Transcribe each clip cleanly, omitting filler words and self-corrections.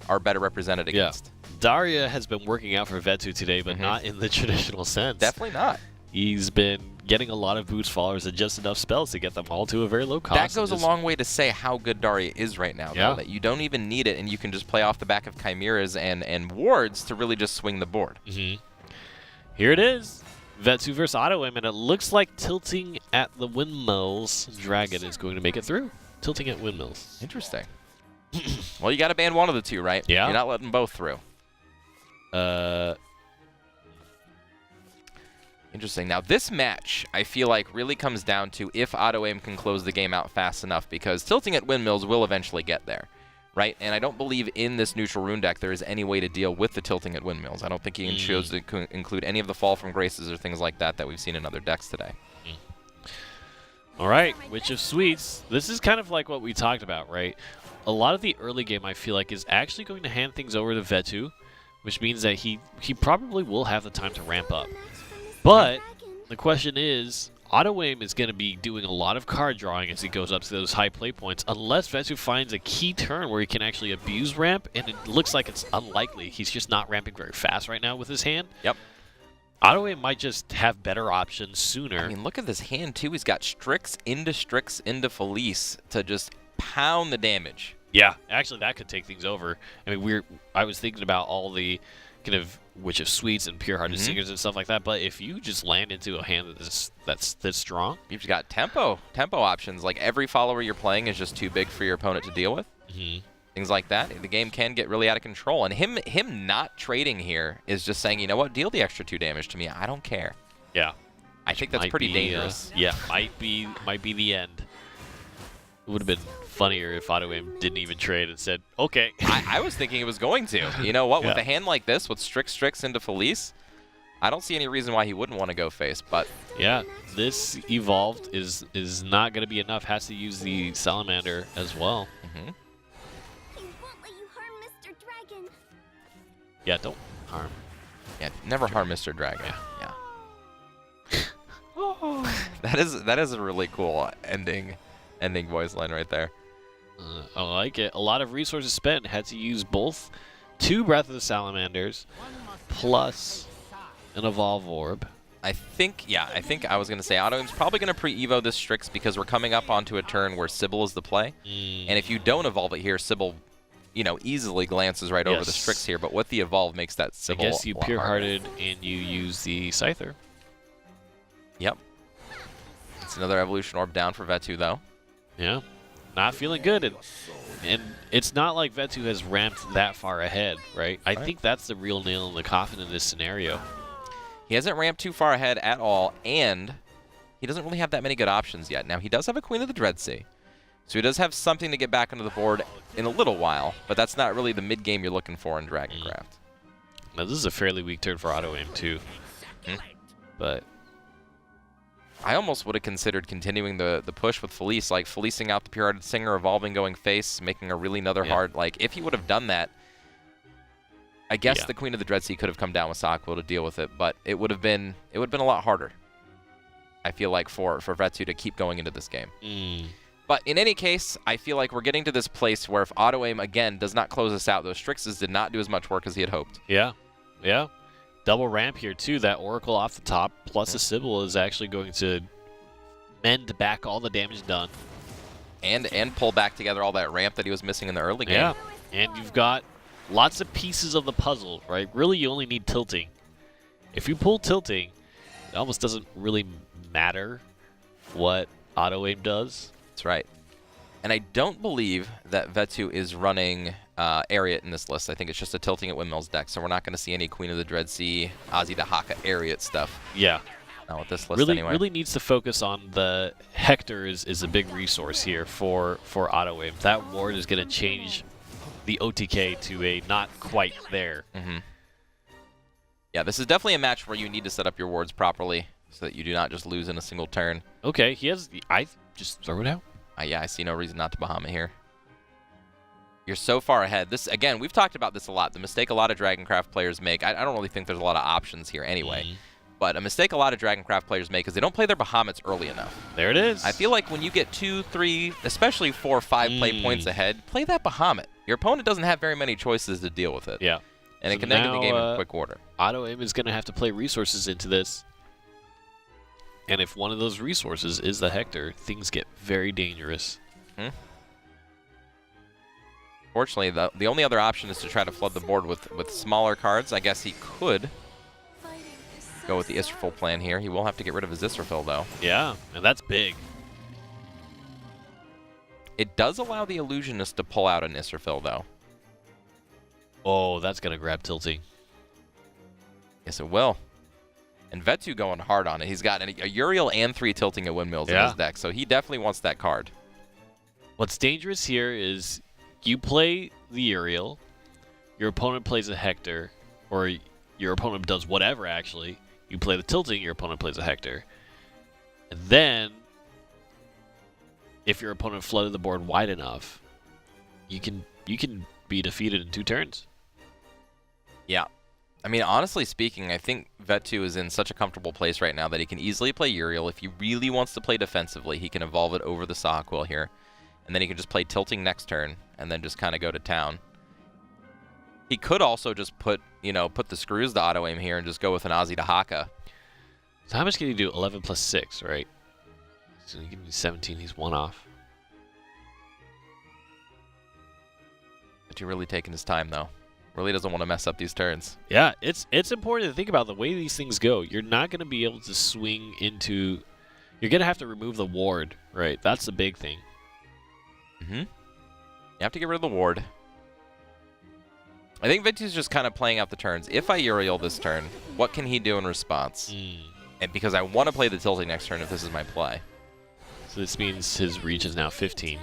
are better represented against. Daria has been working out for VETU today, but not in the traditional sense. Definitely not. He's been getting a lot of boost followers and just enough spells to get them all to a very low cost. That goes a long way to say how good Daria is right now, though, that you don't even need it, and you can just play off the back of Chimeras and wards to really just swing the board. Here it is. VETU versus AUTOAIM, and it looks like tilting at the windmills. Dragon is going to make it through. Tilting at windmills. Interesting. Well, you got to ban one of the two, right? Yeah. You're not letting both through. Interesting. Now, this match, I feel like, really comes down to if AUTOAIM can close the game out fast enough, because tilting at windmills will eventually get there, right? And I don't believe in this neutral rune deck there is any way to deal with the tilting at windmills. I don't think he can choose to include any of the fall from graces or things like that we've seen in other decks today. All right, Witch of Sweets. This is kind of like what we talked about, right? A lot of the early game, I feel like, is actually going to hand things over to VETU, which means that he probably will have the time to ramp up. But the question is, AUTOAIM is going to be doing a lot of card drawing as he goes up to those high play points, unless VETU finds a key turn where he can actually abuse ramp, and it looks like it's unlikely. He's just not ramping very fast right now with his hand. Yep. AUTOAIM might just have better options sooner. I mean, look at this hand, too. He's got Strix into Felice to just pound the damage. Yeah, actually, that could take things over. I mean, I was thinking about all the kind of Witch of Sweets and Pure-Hearted Singers and stuff like that, but if you just land into a hand that's this strong... You've got tempo options. Like, every follower you're playing is just too big for your opponent to deal with. Things like that. The game can get really out of control. And him not trading here is just saying, you know what, deal the extra 2 damage to me. I don't care. Yeah. I think that's pretty dangerous. Yeah, might be the end. It would have been funnier if AUTOAIM didn't even trade and said, okay. I was thinking it was going to. You know what? With a hand like this, with Strix into Felice, I don't see any reason why he wouldn't want to go face. But yeah, this evolved is not going to be enough. Has to use the Salamander as well. Yeah, don't harm. Yeah, never harm Mr. Dragon. Yeah. That is a really cool ending voice line right there. I like it. A lot of resources spent. Had to use both 2 Breath of the Salamanders plus an Evolve Orb. I think I was going to say AUTOAIM's probably going to pre-evo this Strix because we're coming up onto a turn where Sybil is the play. And if you don't evolve it here, Sybil, easily glances right over the Strix here. But with the evolve makes that Sybil I guess you Pure-Hearted and you use the Scyther. Yep. It's another Evolution Orb down for VETU, though. Yeah. Not feeling good. And it's not like VETU has ramped that far ahead, right? I think that's the real nail in the coffin in this scenario. He hasn't ramped too far ahead at all, and he doesn't really have that many good options yet. Now, he does have a Queen of the Dreadsea, so he does have something to get back onto the board in a little while, but that's not really the mid-game you're looking for in Dragoncraft. Now, this is a fairly weak turn for AUTOAIM, too. But I almost would have considered continuing the push with Felice, like Felicing out the Pure-Hearted Singer, evolving, going face, making a really another hard. Like, if he would have done that, I guess the Queen of the Dreadsea could have come down with Sakwa to deal with it, but it would have been a lot harder, I feel like, for VETU to keep going into this game. But in any case, I feel like we're getting to this place where if AUTOAIM, again, does not close us out, those Strixes did not do as much work as he had hoped. Yeah. Double ramp here, too. That Oracle off the top, plus a Sybil is actually going to mend back all the damage done. And pull back together all that ramp that he was missing in the early game. Yeah, and you've got lots of pieces of the puzzle, right? Really, you only need tilting. If you pull tilting, it almost doesn't really matter what AUTOAIM does. That's right. And I don't believe that VETU is running Ariat in this list. I think it's just a tilting at windmills deck, so we're not going to see any Queen of the Dreadsea, Ozzy the Haka Ariat stuff. Yeah. Not with this list anyway. Really needs to focus on the Hector is a big resource here for AUTOAIM. That ward is going to change the OTK to a not quite there. Yeah, this is definitely a match where you need to set up your wards properly so that you do not just lose in a single turn. Okay, he has the... I just throw it out. Yeah, I see no reason not to Bahamut here. You're so far ahead. This, again, we've talked about this a lot. The mistake a lot of Dragoncraft players make, I don't really think there's a lot of options here anyway, but a mistake a lot of Dragoncraft players make is they don't play their Bahamuts early enough. There it is. I feel like when you get 2, 3, especially 4, 5 play points ahead, play that Bahamut. your opponent doesn't have very many choices to deal with it. Yeah. And So it can end the now, game in quick order. AUTOAIM is going to have to play resources into this. And if one of those resources is the Hector, things get very dangerous. Fortunately, the only other option is to try to flood the board with smaller cards. I guess he could go with the Israfil plan here. He will have to get rid of his Israfil, though. Yeah, and that's big. It does allow the Illusionist to pull out an Israfil, though. Oh, that's going to grab tilting. Yes, it will. And VETU going hard on it. He's got a Uriel and 3 tilting at windmills in his deck, so he definitely wants that card. What's dangerous here is you play the Uriel, your opponent plays a Hector, or your opponent does whatever, actually. You play the tilting, your opponent plays a Hector. And then, if your opponent flooded the board wide enough, you can be defeated in 2 turns. Yeah. I mean, honestly speaking, I think VETU is in such a comfortable place right now that he can easily play Uriel. If he really wants to play defensively, he can evolve it over the Sahaquil here. And then he can just play tilting next turn, and then just kind of go to town. He could also just put the screws to AUTOAIM here and just go with an Ozzy to Haka. So how much can he do? 11 plus 6, right? So he give me 17, he's 1 off. But you're really taking his time, though. Really doesn't want to mess up these turns. Yeah, it's important to think about the way these things go. You're not going to be able to swing into... You're going to have to remove the ward, right? That's the big thing. You have to get rid of the ward. I think VETU's just kind of playing out the turns. If I Uriel this turn, what can he do in response? And because I want to play the tilting next turn if this is my play. So this means his reach is now 15.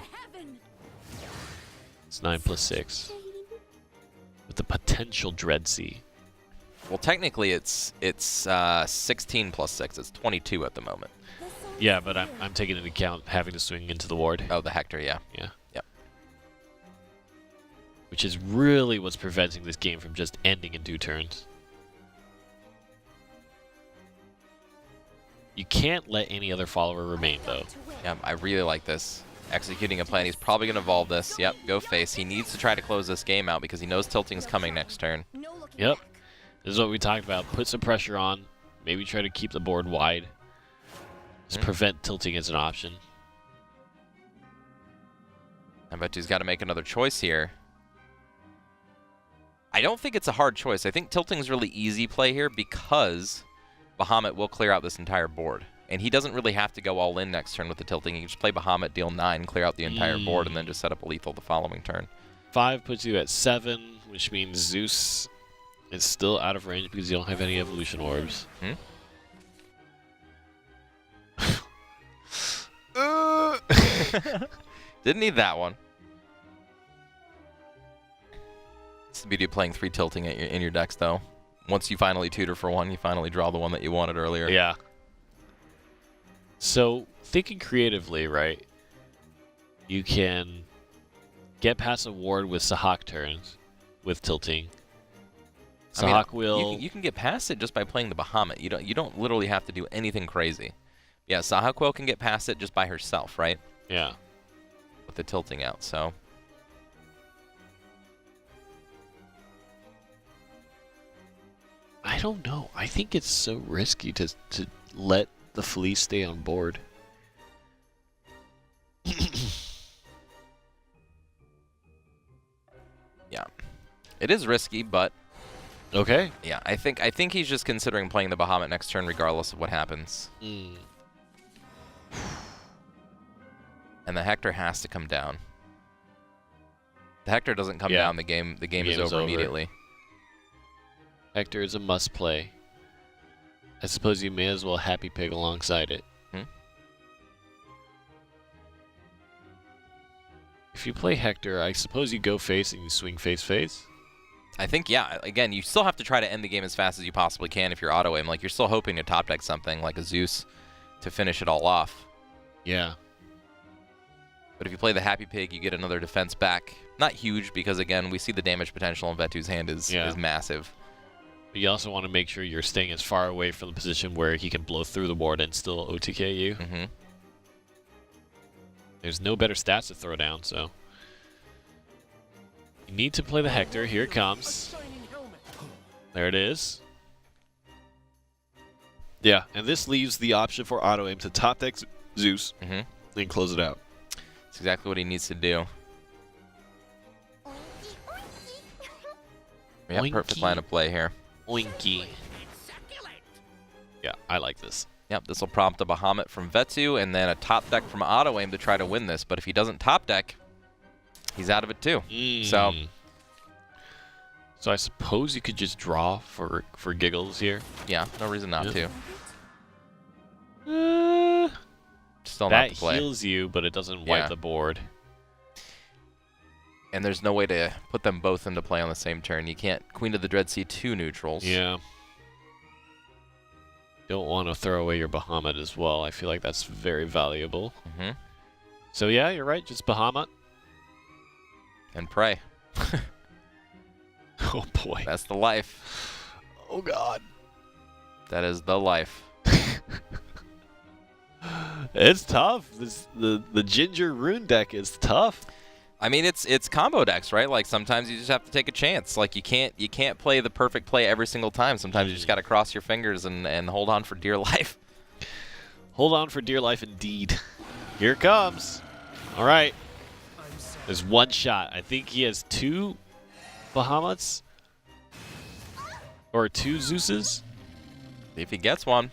It's 9 plus 6. With the potential Dread Sea. Well, technically it's 16 plus 6. It's 22 at the moment. Yeah, but I'm taking into account having to swing into the ward. Oh, the Hector, yeah. Yeah. Yep. Which is really what's preventing this game from just ending in 2 turns. You can't let any other follower remain, though. Yeah, I really like this. Executing a plan. He's probably going to evolve this. Yep, go face. He needs to try to close this game out because he knows tilting's coming next turn. Yep. This is what we talked about. Put some pressure on. Maybe try to keep the board wide. Just prevent tilting as an option. I bet he's got to make another choice here. I don't think it's a hard choice. I think tilting's really easy play here because Bahamut will clear out this entire board. And he doesn't really have to go all in next turn with the tilting. He can just play Bahamut, deal 9, clear out the entire board, and then just set up a lethal the following turn. 5 puts you at 7, which means Zeus is still out of range because you don't have any evolution orbs. Didn't need that one. It's the beauty of playing 3 tilting in your decks, though. Once you finally tutor for one, you finally draw the one that you wanted earlier. Yeah. So, thinking creatively, right, you can get past a ward with Sahak turns, with tilting. Sahak will... You can get past it just by playing the Bahamut. You don't literally have to do anything crazy. Yeah, Sahaquil can get past it just by herself, right? Yeah. With the tilting out, so... I don't know. I think it's so risky to let the Fleece stay on board. Yeah. It is risky, but... Okay. Yeah, I think he's just considering playing the Bahamut next turn regardless of what happens. And the Hector has to come down. The Hector doesn't come down, the game is over immediately. Hector is a must play. I suppose you may as well Happy Pig alongside it. If you play Hector, I suppose you go face and you swing face-face? I think, yeah. Again, you still have to try to end the game as fast as you possibly can if you're AUTOAIM. Like, you're still hoping to top deck something like a Zeus to finish it all off. Yeah. But if you play the Happy Pig, you get another defense back. Not huge, because, again, we see the damage potential in VETU's hand is massive. But you also want to make sure you're staying as far away from the position where he can blow through the board and still OTK you. There's no better stats to throw down, so... Need to play the Hector. Here it comes. There it is. Yeah, and this leaves the option for AUTOAIM to top deck Zeus and close it out. That's exactly what he needs to do. Yeah, perfect line of play here. Oinky. Yeah, I like this. Yep, this will prompt a Bahamut from VETU and then a top deck from AUTOAIM to try to win this. But if he doesn't top deck, he's out of it too. So I suppose you could just draw for giggles here. Yeah, no reason not to. Still that not to play. heals you, but it doesn't wipe the board. And there's no way to put them both into play on the same turn. You can't Queen of the Dread Sea 2 neutrals. Yeah. Don't want to throw away your Bahamut as well. I feel like that's very valuable. So yeah, you're right. Just Bahamut. And pray. Oh boy. That's the life. Oh god. That is the life. It's tough. The Ginger Rune deck is tough. I mean, it's combo decks, right? Like sometimes you just have to take a chance. Like you can't play the perfect play every single time. Sometimes you just got to cross your fingers and hold on for dear life. Hold on for dear life indeed. Here it comes. All right. There's one shot. I think he has 2 Bahamuts or 2 Zeuses. See if he gets one.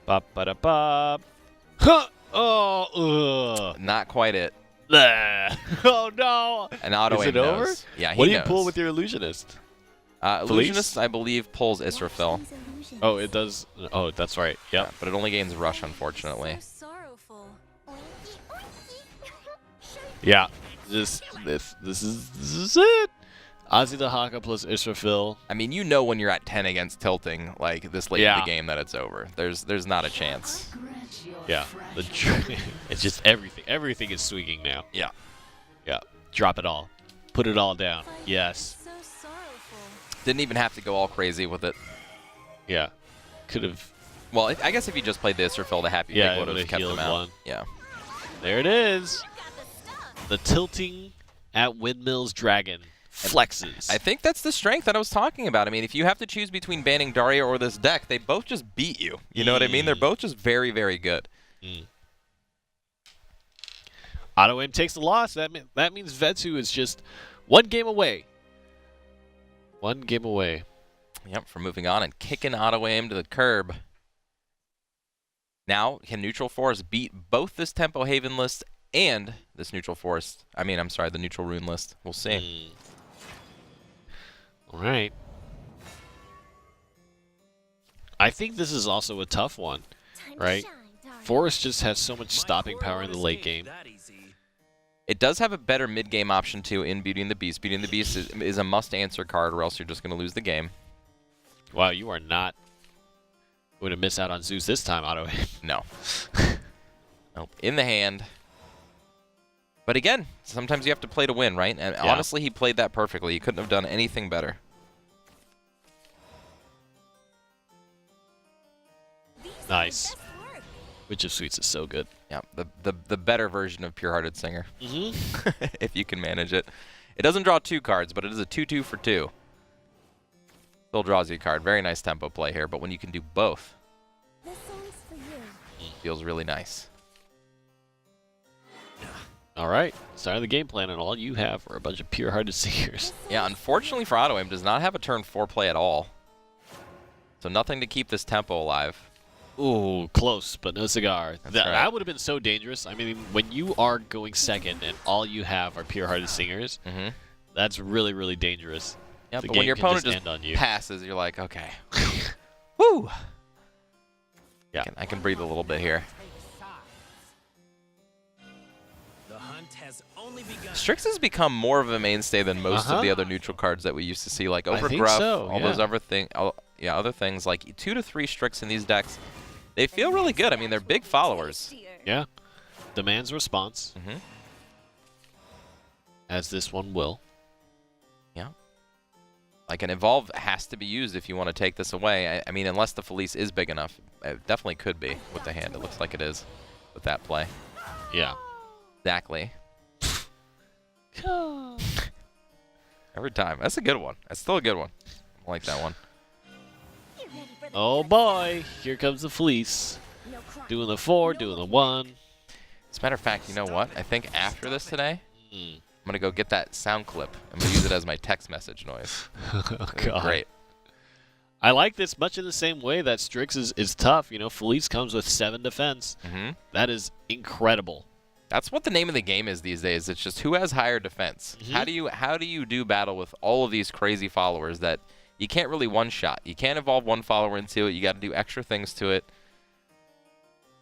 Bop ba da bop. Huh. Oh. Ugh. Not quite it. Oh no! An AUTOAIM Is it knows. over? Yeah, he What do you knows. pull with your Illusionist? Illusionist, I believe, pulls Israfil. Oh, it does. Oh, that's right. Yep. Yeah, but it only gains Rush, unfortunately. Yeah. This is it. Ozzy the Haka plus Israfil. I mean, you know when you're at 10 against tilting, like this late in the game, that it's over. There's not a chance. Yeah. It's just everything. Everything is swinging now. Yeah. Yeah. Drop it all. Put it all down. Yes. Didn't even have to go all crazy with it. Yeah. Could have. Well, I guess if you just played this or filled a happy pick, would have kept him out. One. Yeah. There it is. The tilting at Windmills Dragon flexes. I think that's the strength that I was talking about. I mean, if you have to choose between banning Daria or this deck, they both just beat you. You know what I mean? They're both just very, very good. AUTOAIM takes the loss. That means VETU is just 1 game away. 1 game away. Yep, from moving on and kicking AUTOAIM to the curb. Now, can Neutral Forest beat both this Tempo Haven list and this Neutral Forest? I mean, I'm sorry, the Neutral Rune list. We'll see. All right. I think this is also a tough one, right? Forest just has so much stopping power in the late game. It does have a better mid-game option, too, in Beauty and the Beast. Beauty and the Beast is a must-answer card, or else you're just going to lose the game. Wow, you are not going to miss out on Zeus this time, AUTOAIM. No. Nope. In the hand. But again, sometimes you have to play to win, right? And honestly, he played that perfectly. He couldn't have done anything better. Nice. Witch of Sweets is so good. Yeah, the better version of Pure-Hearted Singer. If you can manage it. It doesn't draw 2 cards, but it is a 2/2 for 2. Still draws you a card. Very nice tempo play here, but when you can do both, feels really nice. All right, start of the game plan, and all you have are a bunch of Pure-Hearted Singers. Yeah, unfortunately for AUTOAIM, does not have a turn 4 play at all. So nothing to keep this tempo alive. Ooh, close, but no cigar. Right. That would have been so dangerous. I mean, when you are going second and all you have are Pure-Hearted Singers, that's really, really dangerous. Yeah, the but when your opponent just end on you. passes, you're like, okay. Woo! Yeah. I can breathe a little bit here. Strix has become more of a mainstay than most of the other neutral cards that we used to see, like Overgruff, all those other things, like 2 to 3 Strix in these decks. They feel really good. I mean, they're big followers. Yeah. Demands response. As this one will. Yeah. Like an Evolve has to be used if you want to take this away. I mean, unless the Felice is big enough. It definitely could be with the hand. It looks like it is with that play. Yeah. Exactly. Every time. That's a good one. That's still a good one. I like that one. Oh boy, here comes the Fleece. Doing the 4, doing the 1. As a matter of fact, you know what? I think after this today, Mm. I'm going to go get that sound clip. I'm going to use it as my text message noise. Oh, God. Great. I like this much in the same way that Strix is tough. You know, Felice comes with 7 defense. That is incredible. That's what the name of the game is these days. It's just who has higher defense. How do you do battle with all of these crazy followers that you can't really one-shot? You can't evolve one follower into it. You got to do extra things to it.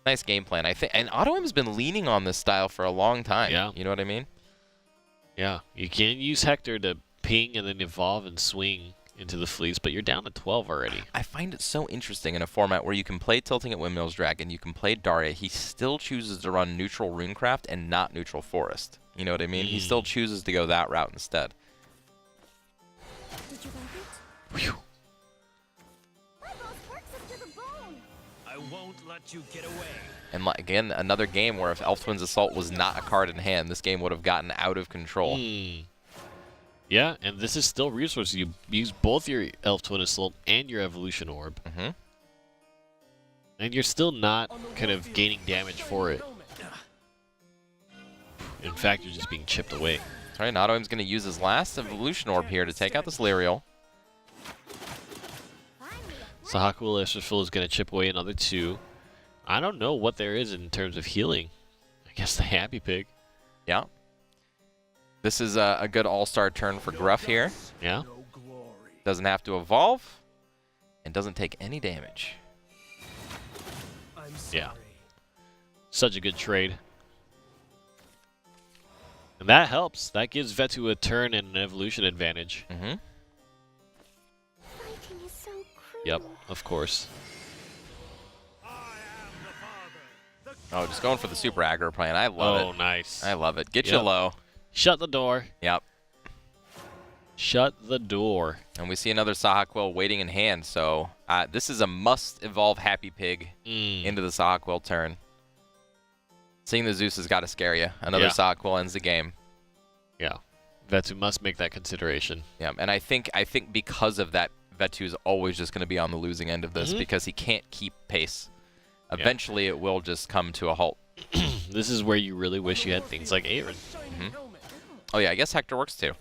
Nice game plan, I think. And AUTOAIM has been leaning on this style for a long time. Yeah. You know what I mean? Yeah. You can use Hector to ping and then evolve and swing into the Fleece, but you're down to 12 already. I find it so interesting in a format where you can play Tilting at Windmills Dragon, you can play Daria. He still chooses to run neutral Runecraft and not neutral Forest. You know what I mean? He still chooses to go that route instead. Did you like it? Whew. My boss works us to the bone. I won't let you get away. And again, another game where if Elf Twins Assault was not a card in hand, this game would have gotten out of control. Yeah, and this is still resources. You use both your Elf Twin Assault and your Evolution Orb. And you're still not kind of gaining damage for it. In fact, you're just being chipped away. All right, AUTOAIM's going to use his last Evolution Orb here to take out this Lyriel. Sahakul Esterfil is going to chip away another 2. I don't know what there is in terms of healing. I guess the Happy Pig. Yeah. This is a good all-star turn for Gruff here. Yeah. Doesn't have to evolve and doesn't take any damage. Yeah. Such a good trade. And that helps. That gives VETU a turn and an evolution advantage. Fighting is so cruel. Yep, of course. Oh, just going for the super aggro plan. I love it. Oh, nice. I love it. Get you low. Shut the door. Yep. Shut the door. And we see another Sahaquil waiting in hand. So this is a must-evolve Happy Pig into the Sahaquil turn. Seeing the Zeus has got to scare you. Another Sahaquil ends the game. Yeah. VETU must make that consideration. Yeah, and I think because of that, VETU is always just going to be on the losing end of this because he can't keep pace. Eventually, it will just come to a halt. This is where you really wish you had things like Aaron. Oh, yeah, I guess Hector works too.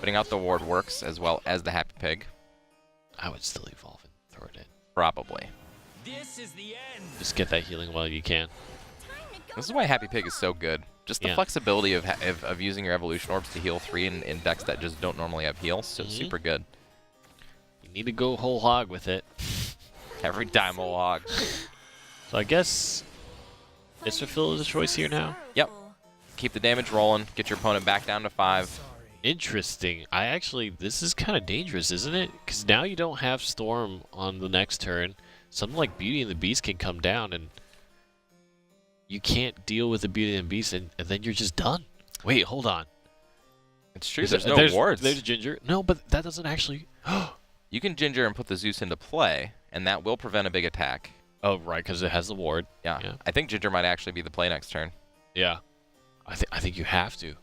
Putting out the ward works as well as the Happy Pig. I would still evolve and throw it in. Probably. This is the end. Just get that healing while you can. This is why Happy Pig is so good. Just the flexibility of using your evolution orbs to heal 3 in decks that just don't normally have heals. So super good. You need to go whole hog with it. Every time whole hog. So I guess Israfil is a choice here now. Yep. Keep the damage rolling. Get your opponent back down to 5. Interesting. This is kind of dangerous, isn't it? Because now you don't have Storm on the next turn. Something like Beauty and the Beast can come down, and you can't deal with the Beauty and the Beast, and then you're just done. Wait, hold on. It's true. There's no wards. There's Ginger. No, but that doesn't actually... You can Ginger and put the Zeus into play, and that will prevent a big attack. Oh, right, because it has the ward. Yeah. I think Ginger might actually be the play next turn. Yeah. I think you have to.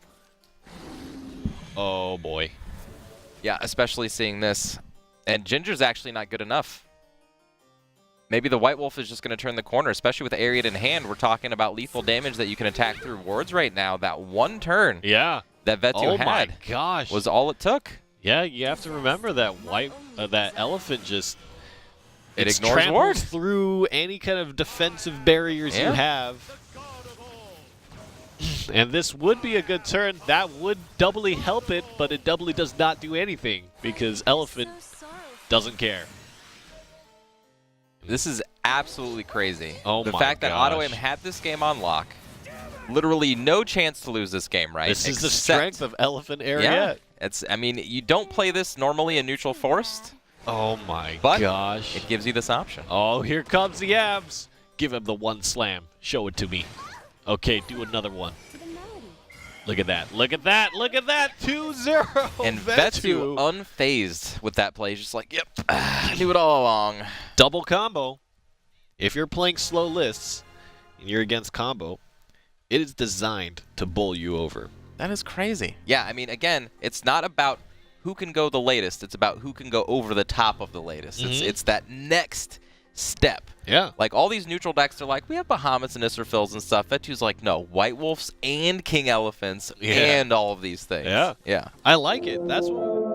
Oh, boy. Yeah, especially seeing this. And Ginger's actually not good enough. Maybe the White Wolf is just going to turn the corner, especially with Ariad in hand. We're talking about lethal damage that you can attack through wards right now. That one turn that VETU had my gosh. was all it took. Yeah, you have to remember that that elephant just... It ignores wards through any kind of defensive barriers you have. And this would be a good turn. That would doubly help it, but it doubly does not do anything because Elephant doesn't care. This is absolutely crazy. Oh the my fact that gosh. AUTOAIM had this game on lock. Literally no chance to lose this game, right? This is the strength of Elephant Ariad. Yeah. I mean, you don't play this normally in neutral forest. Oh my But gosh. it gives you this option. Oh, here comes the abs. Give him the one slam. Show it to me. Okay, do another one. Look at that. Look at that. Look at that. 2-0. And VETU unfazed with that play. Just like, yep, I knew it all along. Double combo. If you're playing slow lists and you're against combo, it is designed to bowl you over. That is crazy. Yeah, I mean, again, it's not about who can go the latest. It's about who can go over the top of the latest. It's that next step. Yeah. Like, all these neutral decks are like, we have Bahamut's and Israfils and stuff. VETU's like, no, White Wolves and King Elephants and all of these things. Yeah. Yeah. I like it. That's what